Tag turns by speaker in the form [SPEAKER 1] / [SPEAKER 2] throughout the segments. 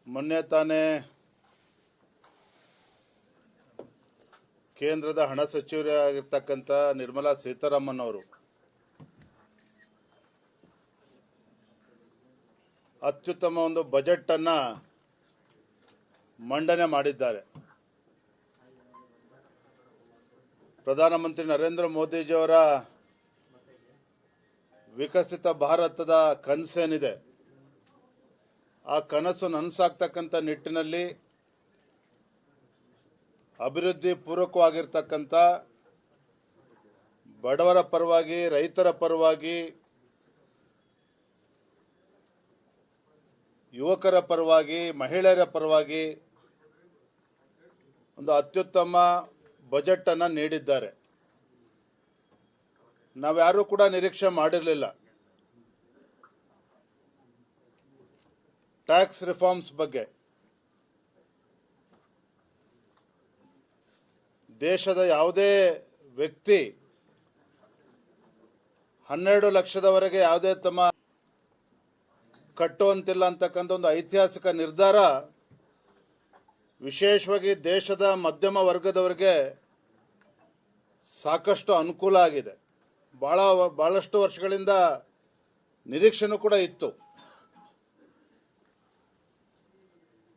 [SPEAKER 1] ಮೊನ್ನೆ ತಾನೇ ಕೇಂದ್ರದ ಹಣ ಸಚಿವರಾಗಿರ್ತಕ್ಕಂಥ ನಿರ್ಮಲಾ ಸೀತಾರಾಮನ್ ಅವರು ಅತ್ಯುತ್ತಮ ಒಂದು ಬಜೆಟ್ ಅನ್ನು ಮಂಡನೆ ಮಾಡಿದ್ದಾರೆ. ಪ್ರಧಾನಮಂತ್ರಿ ನರೇಂದ್ರ ಮೋದಿಜಿಯವರ ವಿಕಸಿತ ಭಾರತದ ಕನಸೇನಿದೆ, ಆ ಕನಸು ನನಸಾಗ್ತಕ್ಕಂಥ ನಿಟ್ಟಿನಲ್ಲಿ ಅಭಿವೃದ್ಧಿ ಪೂರ್ವಕವಾಗಿರ್ತಕ್ಕಂಥ ಬಡವರ ಪರವಾಗಿ, ರೈತರ ಪರವಾಗಿ, ಯುವಕರ ಪರವಾಗಿ, ಮಹಿಳೆಯರ ಪರವಾಗಿ ಒಂದು ಅತ್ಯುತ್ತಮ ಬಜೆಟ್ ಅನ್ನು ನೀಡಿದ್ದಾರೆ. ನಾವ್ಯಾರೂ ಕೂಡ ನಿರೀಕ್ಷೆ ಮಾಡಿರಲಿಲ್ಲ. ಟ್ಯಾಕ್ಸ್ ರಿಫಾರ್ಮ್ಸ್ ಬಗ್ಗೆ ದೇಶದ ಯಾವುದೇ ವ್ಯಕ್ತಿ 12 ಲಕ್ಷದವರೆಗೆ ಯಾವುದೇ ತಮ್ಮ ಕಟ್ಟುವಂತಿಲ್ಲ ಅಂತಕ್ಕಂಥ ಒಂದು ಐತಿಹಾಸಿಕ ನಿರ್ಧಾರ ವಿಶೇಷವಾಗಿ ದೇಶದ ಮಧ್ಯಮ ವರ್ಗದವರಿಗೆ ಸಾಕಷ್ಟು ಅನುಕೂಲ ಆಗಿದೆ. ಬಹಳಷ್ಟು ವರ್ಷಗಳಿಂದ ನಿರೀಕ್ಷೆನೂ ಕೂಡ ಇತ್ತು.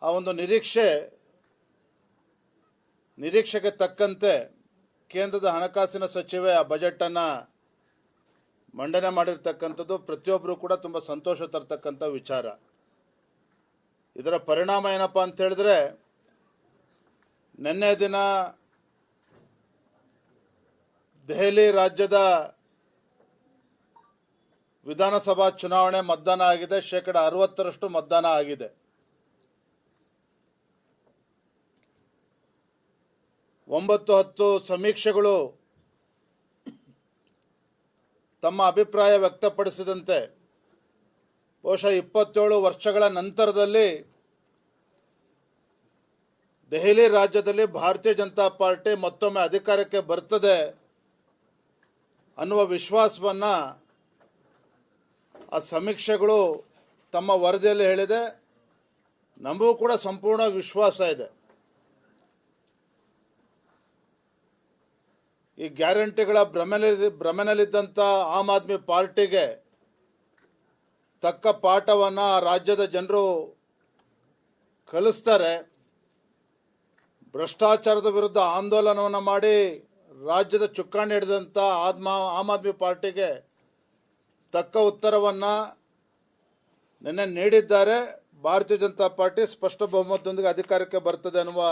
[SPEAKER 1] ಆ ಒಂದು ನಿರೀಕ್ಷೆಗೆ ತಕ್ಕಂತೆ ಕೇಂದ್ರದ ಹಣಕಾಸಿನ ಸಚಿವೆ ಆ ಬಜೆಟ್ ಅನ್ನ ಮಂಡನೆ ಮಾಡಿರ್ತಕ್ಕಂಥದ್ದು ಪ್ರತಿಯೊಬ್ಬರು ಕೂಡ ತುಂಬಾ ಸಂತೋಷ ತರ್ತಕ್ಕಂಥ ವಿಚಾರ. ಇದರ ಪರಿಣಾಮ ಏನಪ್ಪಾ ಅಂತ ಹೇಳಿದ್ರೆ, ನಿನ್ನೆ ದಿನ ದೆಹಲಿ ರಾಜ್ಯದ ವಿಧಾನಸಭಾ ಚುನಾವಣೆ ಮತದಾನ ಆಗಿದೆ. 60% ಮತದಾನ ಆಗಿದೆ. 9-10 ಸಮೀಕ್ಷೆಗಳು ತಮ್ಮ ಅಭಿಪ್ರಾಯ ವ್ಯಕ್ತಪಡಿಸಿದಂತೆ ಬಹುಶಃ 27 ವರ್ಷಗಳ ನಂತರದಲ್ಲಿ ದೆಹಲಿ ರಾಜ್ಯದಲ್ಲಿ ಭಾರತೀಯ ಜನತಾ ಪಾರ್ಟಿ ಮತ್ತೊಮ್ಮೆ ಅಧಿಕಾರಕ್ಕೆ ಬರ್ತದೆ ಅನ್ನುವ ವಿಶ್ವಾಸವನ್ನ ಆ ಸಮೀಕ್ಷೆಗಳು ತಮ್ಮ ವರದಿಯಲ್ಲಿ ಹೇಳಿದೆ. ನಮಗೂ ಕೂಡ ಸಂಪೂರ್ಣ ವಿಶ್ವಾಸ ಇದೆ. ಈ ಗ್ಯಾರಂಟಿಗಳ ಭ್ರಮೆನಲ್ಲಿದ್ದಂಥ ಆಮ್ ಆದ್ಮಿ ಪಾರ್ಟಿಗೆ ತಕ್ಕ ಪಾಠವನ್ನ ರಾಜ್ಯದ ಜನರು ಕಲಿಸ್ತಾರೆ. ಭ್ರಷ್ಟಾಚಾರದ ವಿರುದ್ಧ ಆಂದೋಲನವನ್ನು ಮಾಡಿ ರಾಜ್ಯದ ಚುಕ್ಕಾಣಿ ಹಿಡಿದಂಥ ಆಮ್ ಆದ್ಮಿ ಪಾರ್ಟಿಗೆ ತಕ್ಕ ಉತ್ತರವನ್ನ ನಿನ್ನೆ ನೀಡಿದ್ದಾರೆ. ಭಾರತೀಯ ಜನತಾ ಪಾರ್ಟಿ ಸ್ಪಷ್ಟ ಬಹುಮತದೊಂದಿಗೆ ಅಧಿಕಾರಕ್ಕೆ ಬರ್ತದೆ ಅನ್ನುವ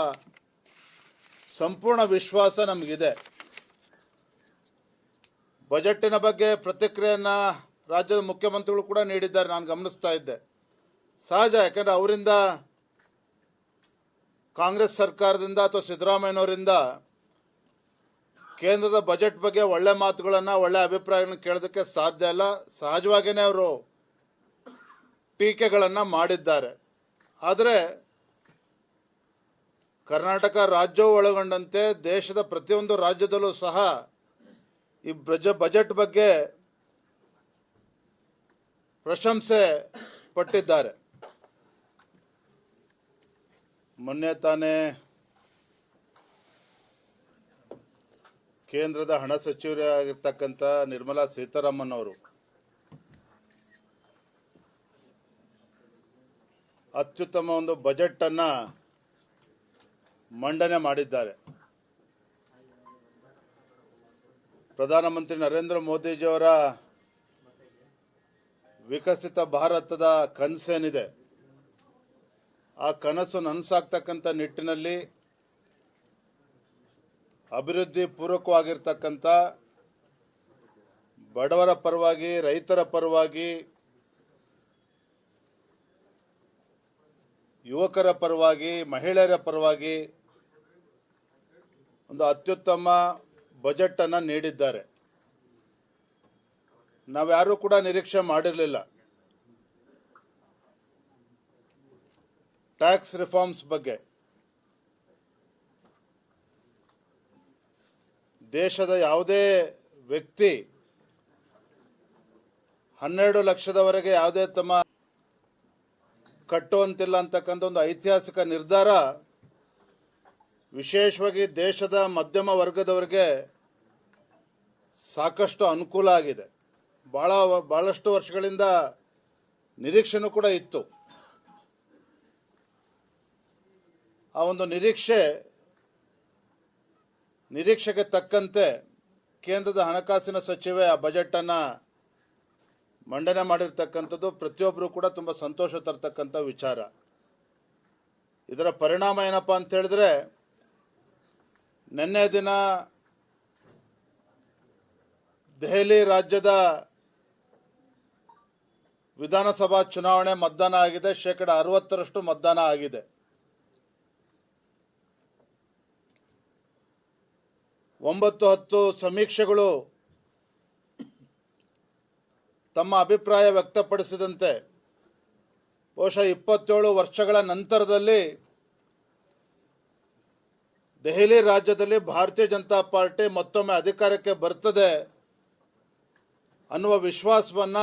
[SPEAKER 1] ಸಂಪೂರ್ಣ ವಿಶ್ವಾಸ ನಮಗಿದೆ. ಬಜೆಟ್ಟಿನ ಬಗ್ಗೆ ಪ್ರತಿಕ್ರಿಯೆಯನ್ನ ರಾಜ್ಯದ ಮುಖ್ಯಮಂತ್ರಿಗಳು ಕೂಡ ನೀಡಿದ್ದಾರೆ, ನಾನು ಗಮನಿಸ್ತಾ ಇದ್ದೆ. ಸಹಜ, ಯಾಕಂದ್ರೆ ಅವರಿಂದ ಕಾಂಗ್ರೆಸ್ ಸರ್ಕಾರದಿಂದ ಅಥವಾ ಸಿದ್ದರಾಮಯ್ಯನವರಿಂದ ಕೇಂದ್ರದ ಬಜೆಟ್ ಬಗ್ಗೆ ಒಳ್ಳೆ ಮಾತುಗಳನ್ನ, ಒಳ್ಳೆ ಅಭಿಪ್ರಾಯಗಳನ್ನು ಕೇಳೋದಕ್ಕೆ ಸಾಧ್ಯ ಇಲ್ಲ. ಸಹಜವಾಗಿಯೇ ಅವರು ಟೀಕೆಗಳನ್ನ ಮಾಡಿದ್ದಾರೆ. ಆದರೆ ಕರ್ನಾಟಕ ರಾಜ್ಯವು ಒಳಗೊಂಡಂತೆ ದೇಶದ ಪ್ರತಿಯೊಂದು ರಾಜ್ಯದಲ್ಲೂ ಸಹ ಈ ಬಜೆಟ್ ಬಗ್ಗೆ ಪ್ರಶಂಸೆ ಪಟ್ಟಿದ್ದಾರೆ. ಮೊನ್ನೆ ತಾನೇ ಕೇಂದ್ರದ ಹಣ ಸಚಿವರಾಗಿರ್ತಕ್ಕಂಥ ನಿರ್ಮಲಾ ಸೀತಾರಾಮನ್ ಅವರು ಅತ್ಯುತ್ತಮ ಒಂದು ಬಜೆಟ್ ಅನ್ನ ಮಂಡನೆ ಮಾಡಿದ್ದಾರೆ. ಪ್ರಧಾನಮಂತ್ರಿ ನರೇಂದ್ರ ಮೋದಿಜಿಯವರ ವಿಕಸಿತ ಭಾರತದ ಕನಸೇನಿದೆ, ಆ ಕನಸು ನನಸಾಗ್ತಕ್ಕಂಥ ನಿಟ್ಟಿನಲ್ಲಿ ಅಭಿವೃದ್ಧಿ ಪೂರ್ವಕವಾಗಿರ್ತಕ್ಕಂಥ ಬಡವರ ಪರವಾಗಿ, ರೈತರ ಪರವಾಗಿ, ಯುವಕರ ಪರವಾಗಿ, ಮಹಿಳೆಯರ ಪರವಾಗಿ ಒಂದು ಅತ್ಯುತ್ತಮ ಬಜೆಟ್ ಅನ್ನು ನೀಡಿದ್ದಾರೆ. ನಾವ್ಯಾರೂ ಕೂಡ ನಿರೀಕ್ಷೆ ಮಾಡಿರಲಿಲ್ಲ. ಟ್ಯಾಕ್ಸ್ ರಿಫಾರ್ಮ್ಸ್ ಬಗ್ಗೆ ದೇಶದ ಯಾವುದೇ ವ್ಯಕ್ತಿ 12 ಲಕ್ಷದವರೆಗೆ ಯಾವುದೇ ತಮ್ಮ ಕಟ್ಟುವಂತಿಲ್ಲ ಅಂತಕ್ಕಂಥ ಒಂದು ಐತಿಹಾಸಿಕ ನಿರ್ಧಾರ ವಿಶೇಷವಾಗಿ ದೇಶದ ಮಧ್ಯಮ ವರ್ಗದವರಿಗೆ ಸಾಕಷ್ಟು ಅನುಕೂಲ ಆಗಿದೆ. ಬಹಳಷ್ಟು ವರ್ಷಗಳಿಂದ ನಿರೀಕ್ಷೆನೂ ಕೂಡ ಇತ್ತು. ಆ ಒಂದು ನಿರೀಕ್ಷೆಗೆ ತಕ್ಕಂತೆ ಕೇಂದ್ರದ ಹಣಕಾಸಿನ ಸಚಿವೆ ಆ ಬಜೆಟನ್ನು ಮಂಡನೆ ಮಾಡಿರ್ತಕ್ಕಂಥದ್ದು ಪ್ರತಿಯೊಬ್ಬರು ಕೂಡ ತುಂಬ ಸಂತೋಷ ತರ್ತಕ್ಕಂಥ ವಿಚಾರ. ಇದರ ಪರಿಣಾಮ ಏನಪ್ಪ ಅಂತ ಹೇಳಿದ್ರೆ, ನಿನ್ನೆ ದಿನ ದೆಹಲಿ ರಾಜ್ಯದ ವಿಧಾನಸಭಾ ಚುನಾವಣೆ ಮತದಾನ ಆಗಿದೆ. 60% ಮತದಾನ ಆಗಿದೆ. 9-10 ಸಮೀಕ್ಷೆಗಳು ತಮ್ಮ ಅಭಿಪ್ರಾಯ ವ್ಯಕ್ತಪಡಿಸಿದಂತೆ ಬಹುಶಃ 27 ವರ್ಷಗಳ ನಂತರದಲ್ಲಿ ದೆಹಲಿ ರಾಜ್ಯದಲ್ಲಿ ಭಾರತೀಯ ಜನತಾ ಪಾರ್ಟಿ ಮತ್ತೊಮ್ಮೆ ಅಧಿಕಾರಕ್ಕೆ ಬರ್ತದೆ ಅನ್ನುವ ವಿಶ್ವಾಸವನ್ನ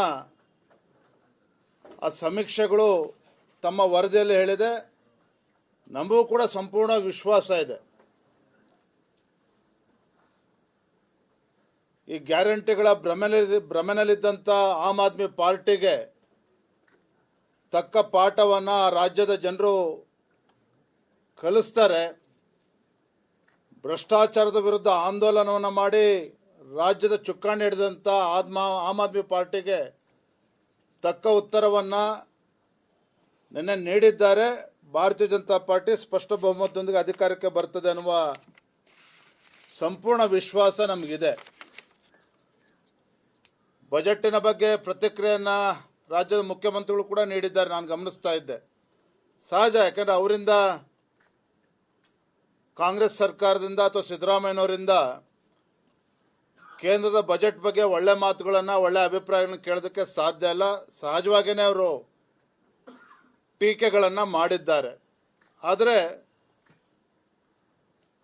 [SPEAKER 1] ಆ ಸಮೀಕ್ಷೆಗಳು ತಮ್ಮ ವರದಿಯಲ್ಲಿ ಹೇಳಿದೆ. ನಮಗೂ ಕೂಡ ಸಂಪೂರ್ಣ ವಿಶ್ವಾಸ ಇದೆ. ಈ ಗ್ಯಾರಂಟಿಗಳ ಭ್ರಮೆನಲ್ಲಿದ್ದಂಥ ಆಮ್ ಆದ್ಮಿ ಪಾರ್ಟಿಗೆ ತಕ್ಕ ಪಾಠವನ್ನು ರಾಜ್ಯದ ಜನರು ಕಲಿಸ್ತಾರೆ. ಭ್ರಷ್ಟಾಚಾರದ ವಿರುದ್ಧ ಆಂದೋಲನವನ್ನು ಮಾಡಿ ರಾಜ್ಯದ ಚುಕ್ಕಾಣಿ ಹಿಡಿದಂಥ ಆಮ್ ಆದ್ಮಿ ಪಾರ್ಟಿಗೆ ತಕ್ಕ ಉತ್ತರವನ್ನು ನಿನ್ನೆ ನೀಡಿದ್ದಾರೆ. ಭಾರತೀಯ ಜನತಾ ಪಾರ್ಟಿ ಸ್ಪಷ್ಟ ಬಹುಮತದೊಂದಿಗೆ ಅಧಿಕಾರಕ್ಕೆ ಬರ್ತದೆ ಅನ್ನುವ ಸಂಪೂರ್ಣ ವಿಶ್ವಾಸ ನಮಗಿದೆ. ಬಜೆಟ್ಟಿನ ಬಗ್ಗೆ ಪ್ರತಿಕ್ರಿಯೆಯನ್ನು ರಾಜ್ಯದ ಮುಖ್ಯಮಂತ್ರಿಗಳು ಕೂಡ ನೀಡಿದ್ದಾರೆ. ನಾನು ಗಮನಿಸ್ತಾ ಇದ್ದೆ. ಸಹಜ, ಯಾಕಂದರೆ ಅವರಿಂದ ಕಾಂಗ್ರೆಸ್ ಸರ್ಕಾರದಿಂದ ಅಥವಾ ಸಿದ್ದರಾಮಯ್ಯನವರಿಂದ ಕೇಂದ್ರದ ಬಜೆಟ್ ಬಗ್ಗೆ ಒಳ್ಳೆ ಮಾತುಗಳನ್ನು, ಒಳ್ಳೆ ಅಭಿಪ್ರಾಯಗಳನ್ನು ಕೇಳೋದಕ್ಕೆ ಸಾಧ್ಯ ಇಲ್ಲ. ಸಹಜವಾಗಿಯೇ ಅವರು ಟೀಕೆಗಳನ್ನು ಮಾಡಿದ್ದಾರೆ. ಆದರೆ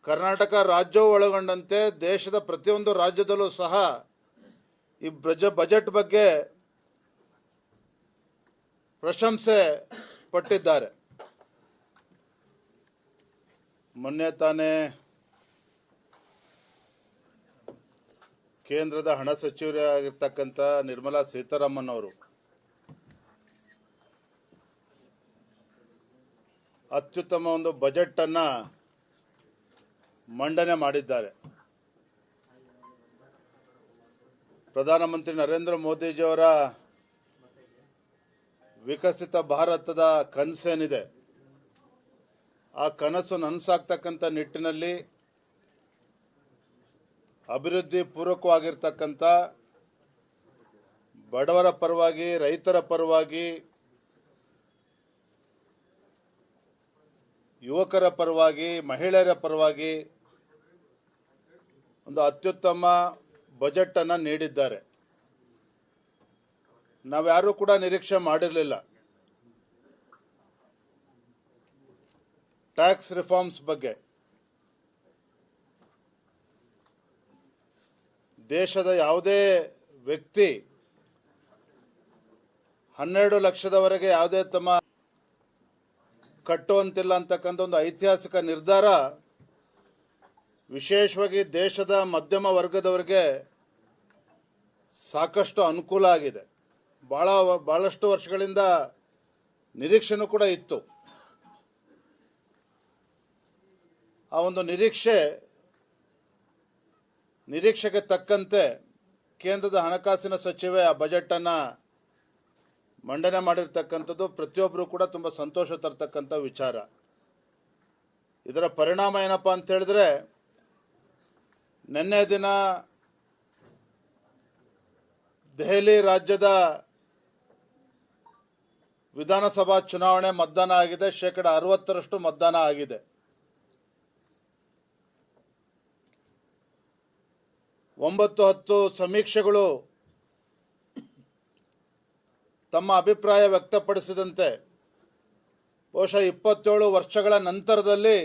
[SPEAKER 1] ಕರ್ನಾಟಕ ರಾಜ್ಯವು ಒಳಗೊಂಡಂತೆ ದೇಶದ ಪ್ರತಿಯೊಂದು ರಾಜ್ಯದಲ್ಲೂ ಸಹ ಈ ಬಜೆಟ್ ಬಗ್ಗೆ ಪ್ರಶಂಸೆ ಪಟ್ಟಿದ್ದಾರೆ. ಮೊನ್ನೆ ತಾನೇ ಕೇಂದ್ರದ ಹಣ ಸಚಿವರಾಗಿರ್ತಕ್ಕಂಥ ನಿರ್ಮಲಾ ಸೀತಾರಾಮನ್ ಅವರು ಅತ್ಯುತ್ತಮ ಒಂದು ಬಜೆಟ್ ಅನ್ನ ಮಂಡನೆ ಮಾಡಿದ್ದಾರೆ. ಪ್ರಧಾನಮಂತ್ರಿ ನರೇಂದ್ರ ಮೋದಿಜಿಯವರ ವಿಕಸಿತ ಭಾರತದ ಕನಸೇನಿದೆ, ಆ ಕನಸು ನನಸಾಗ್ತಕ್ಕಂಥ ನಿಟ್ಟಿನಲ್ಲಿ ಅಭಿವೃದ್ಧಿ ಪೂರ್ವಕವಾಗಿರ್ತಕ್ಕಂಥ ಬಡವರ ಪರವಾಗಿ, ರೈತರ ಪರವಾಗಿ, ಯುವಕರ ಪರವಾಗಿ, ಮಹಿಳೆಯರ ಪರವಾಗಿ ಒಂದು ಅತ್ಯುತ್ತಮ ಬಜೆಟ್ ಅನ್ನು ನೀಡಿದ್ದಾರೆ. ನಾವ್ಯಾರೂ ಕೂಡ ನಿರೀಕ್ಷೆ ಮಾಡಿರಲಿಲ್ಲ. ಟ್ಯಾಕ್ಸ್ ರಿಫಾರ್ಮ್ಸ್ ಬಗ್ಗೆ ದೇಶದ ಯಾವುದೇ ವ್ಯಕ್ತಿ 12 ಲಕ್ಷದವರೆಗೆ ಯಾವುದೇ ತಮ್ಮ ಕಟ್ಟುವಂತಿಲ್ಲ ಅಂತಕ್ಕಂಥ ಒಂದು ಐತಿಹಾಸಿಕ ನಿರ್ಧಾರ ವಿಶೇಷವಾಗಿ ದೇಶದ ಮಧ್ಯಮ ವರ್ಗದವರಿಗೆ ಸಾಕಷ್ಟು ಅನುಕೂಲ ಆಗಿದೆ. ಬಹಳಷ್ಟು ವರ್ಷಗಳಿಂದ ನಿರೀಕ್ಷೆನೂ ಕೂಡ ಇತ್ತು. ಆ ಒಂದು ನಿರೀಕ್ಷೆಗೆ ತಕ್ಕಂತೆ ಕೇಂದ್ರದ ಹಣಕಾಸಿನ ಸಚಿವೆ ಆ ಬಜೆಟನ್ನು ಮಂಡನೆ ಮಾಡಿರ್ತಕ್ಕಂಥದ್ದು ಪ್ರತಿಯೊಬ್ಬರು ಕೂಡ ತುಂಬ ಸಂತೋಷ ತರ್ತಕ್ಕಂಥ ವಿಚಾರ. ಇದರ ಪರಿಣಾಮ ಏನಪ್ಪ ಅಂತ ಹೇಳಿದ್ರೆ, ನಿನ್ನೆ ದಿನ ದೆಹಲಿ ರಾಜ್ಯದ ವಿಧಾನಸಭಾ ಚುನಾವಣೆ ಮತದಾನ ಆಗಿದೆ. 60% ಮತದಾನ ಆಗಿದೆ. 9-10 ಸಮೀಕ್ಷೆಗಳು ತಮ್ಮ ಅಭಿಪ್ರಾಯ ವ್ಯಕ್ತಪಡಿಸಿದಂತೆ ಬಹುಶಃ 27 ವರ್ಷಗಳ ನಂತರದಲ್ಲಿ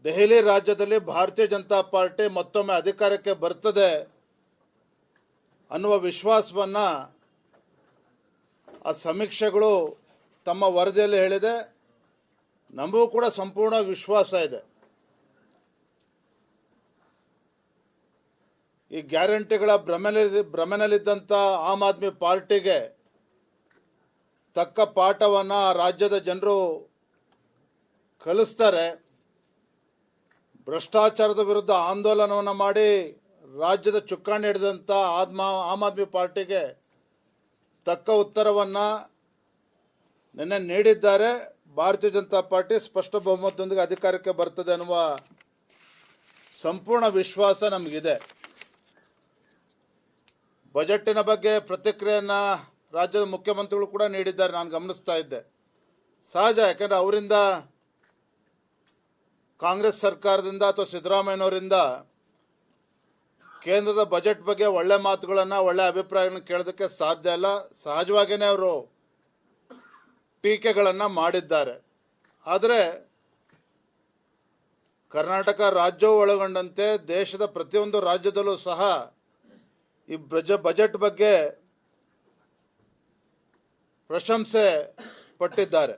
[SPEAKER 1] ದೆಹಲಿ ರಾಜ್ಯದಲ್ಲಿ ಭಾರತೀಯ ಜನತಾ ಪಾರ್ಟಿ ಮತ್ತೊಮ್ಮೆ ಅಧಿಕಾರಕ್ಕೆ ಬರ್ತದೆ ಅನ್ನುವ ವಿಶ್ವಾಸವನ್ನ ಆ ಸಮೀಕ್ಷೆಗಳು ತಮ್ಮ ವರದಿಯಲ್ಲಿ ಹೇಳಿದೆ. ನಮಗೂ ಕೂಡ ಸಂಪೂರ್ಣ ವಿಶ್ವಾಸ ಇದೆ. ಈ ಗ್ಯಾರಂಟಿಗಳ ಭ್ರಮೆನಲ್ಲಿದ್ದಂಥ ಆಮ್ ಆದ್ಮಿ ಪಾರ್ಟಿಗೆ ತಕ್ಕ ಪಾಠವನ್ನು ರಾಜ್ಯದ ಜನರು ಕಲಿಸ್ತಾರೆ. ಭ್ರಷ್ಟಾಚಾರದ ವಿರುದ್ಧ ಆಂದೋಲನವನ್ನು ಮಾಡಿ ರಾಜ್ಯದ ಚುಕ್ಕಾಣಿ ಹಿಡಿದಂಥ ಆಮ್ ಆದ್ಮಿ ಪಾರ್ಟಿಗೆ ತಕ್ಕ ಉತ್ತರವನ್ನು ನಿನ್ನೆ ನೀಡಿದ್ದಾರೆ. ಭಾರತೀಯ ಜನತಾ ಪಾರ್ಟಿ ಸ್ಪಷ್ಟ ಬಹುಮತದೊಂದಿಗೆ ಅಧಿಕಾರಕ್ಕೆ ಬರ್ತದೆ ಅನ್ನುವ ಸಂಪೂರ್ಣ ವಿಶ್ವಾಸ ನಮಗಿದೆ. ಬಜೆಟ್ಟಿನ ಬಗ್ಗೆ ಪ್ರತಿಕ್ರಿಯೆಯನ್ನು ರಾಜ್ಯದ ಮುಖ್ಯಮಂತ್ರಿಗಳು ಕೂಡ ನೀಡಿದ್ದಾರೆ, ನಾನು ಗಮನಿಸ್ತಾ ಇದ್ದೆ. ಸಹಜ, ಯಾಕಂದರೆ ಅವರಿಂದ ಕಾಂಗ್ರೆಸ್ ಸರ್ಕಾರದಿಂದ ಅಥವಾ ಸಿದ್ದರಾಮಯ್ಯನವರಿಂದ ಕೇಂದ್ರದ ಬಜೆಟ್ ಬಗ್ಗೆ ಒಳ್ಳೆ ಮಾತುಗಳನ್ನು, ಒಳ್ಳೆ ಅಭಿಪ್ರಾಯಗಳನ್ನು ಕೇಳೋದಕ್ಕೆ ಸಾಧ್ಯ ಇಲ್ಲ. ಸಹಜವಾಗಿಯೇ ಅವರು ಟೀಕೆಗಳನ್ನು ಮಾಡಿದ್ದಾರೆ. ಆದರೆ ಕರ್ನಾಟಕ ರಾಜ್ಯವು ಒಳಗೊಂಡಂತೆ ದೇಶದ ಪ್ರತಿಯೊಂದು ರಾಜ್ಯದಲ್ಲೂ ಸಹ ಈ ಬಜೆಟ್ ಬಗ್ಗೆ ಪ್ರಶಂಸೆ ಪಟ್ಟಿದ್ದಾರೆ.